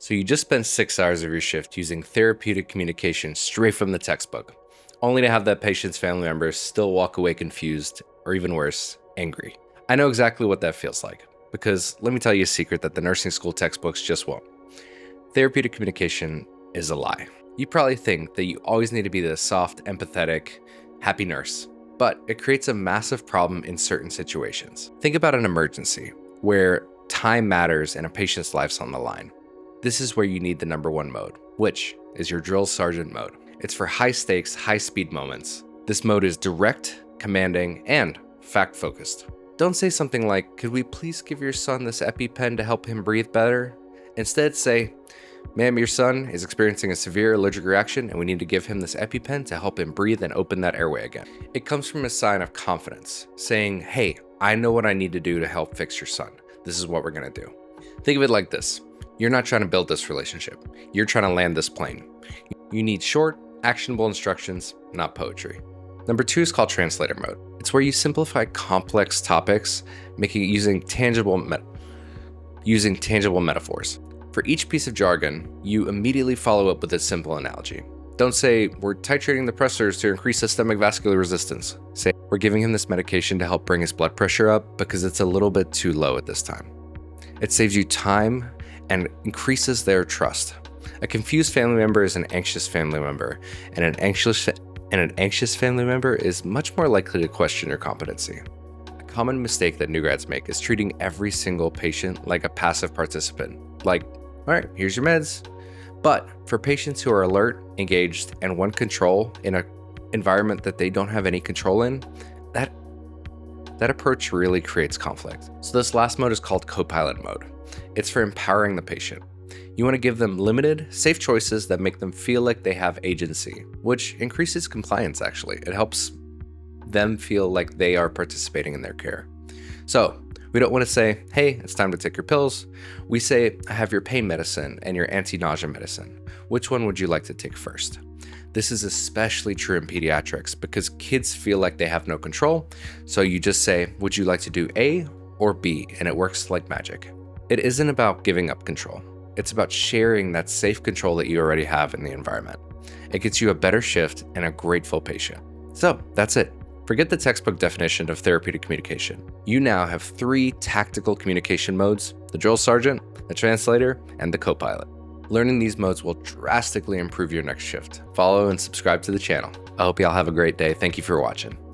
So you just spent 6 hours of your shift using therapeutic communication straight from the textbook, only to have that patient's family members still walk away confused, or even worse, angry. I know exactly what that feels like, because let me tell you a secret that the nursing school textbooks just won't. Therapeutic communication is a lie. You probably think that you always need to be the soft, empathetic, happy nurse, but it creates a massive problem in certain situations. Think about an emergency, where time matters and a patient's life's on the line. This is where you need the #1 mode, which is your drill sergeant mode. It's for high stakes, high speed moments. This mode is direct, commanding, and fact focused. Don't say something like, "Could we please give your son this EpiPen to help him breathe better?" Instead say, "Ma'am, your son is experiencing a severe allergic reaction and we need to give him this EpiPen to help him breathe and open that airway again." It comes from a sign of confidence, saying, "Hey, I know what I need to do to help fix your son. This is what we're gonna do." Think of it like this. You're not trying to build this relationship. You're trying to land this plane. You need short, actionable instructions, not poetry. #2 is called Translator Mode. It's where you simplify complex topics, using tangible metaphors. For each piece of jargon, you immediately follow up with a simple analogy. Don't say, "We're titrating the pressors to increase systemic vascular resistance." Say, "We're giving him this medication to help bring his blood pressure up because it's a little bit too low at this time." It saves you time and increases their trust. A confused family member is an anxious family member, and an anxious family member is much more likely to question your competency. A common mistake that new grads make is treating every single patient like a passive participant. Like, "All right, here's your meds." But for patients who are alert, engaged, and want control in an environment that they don't have any control in, that approach really creates conflict. So this last mode is called co-pilot mode. It's for empowering the patient. You want to give them limited, safe choices that make them feel like they have agency, which increases compliance actually. It helps them feel like they are participating in their care. So we don't want to say, "Hey, it's time to take your pills." We say, "I have your pain medicine and your anti-nausea medicine. Which one would you like to take first?" This is especially true in pediatrics because kids feel like they have no control. So you just say, "Would you like to do A or B?" And it works like magic. It isn't about giving up control. It's about sharing that safe control that you already have in the environment. It gets you a better shift and a grateful patient. So that's it. Forget the textbook definition of therapeutic communication. You now have 3 tactical communication modes: the drill sergeant, the translator, and the co-pilot. Learning these modes will drastically improve your next shift. Follow and subscribe to the channel. I hope y'all have a great day. Thank you for watching.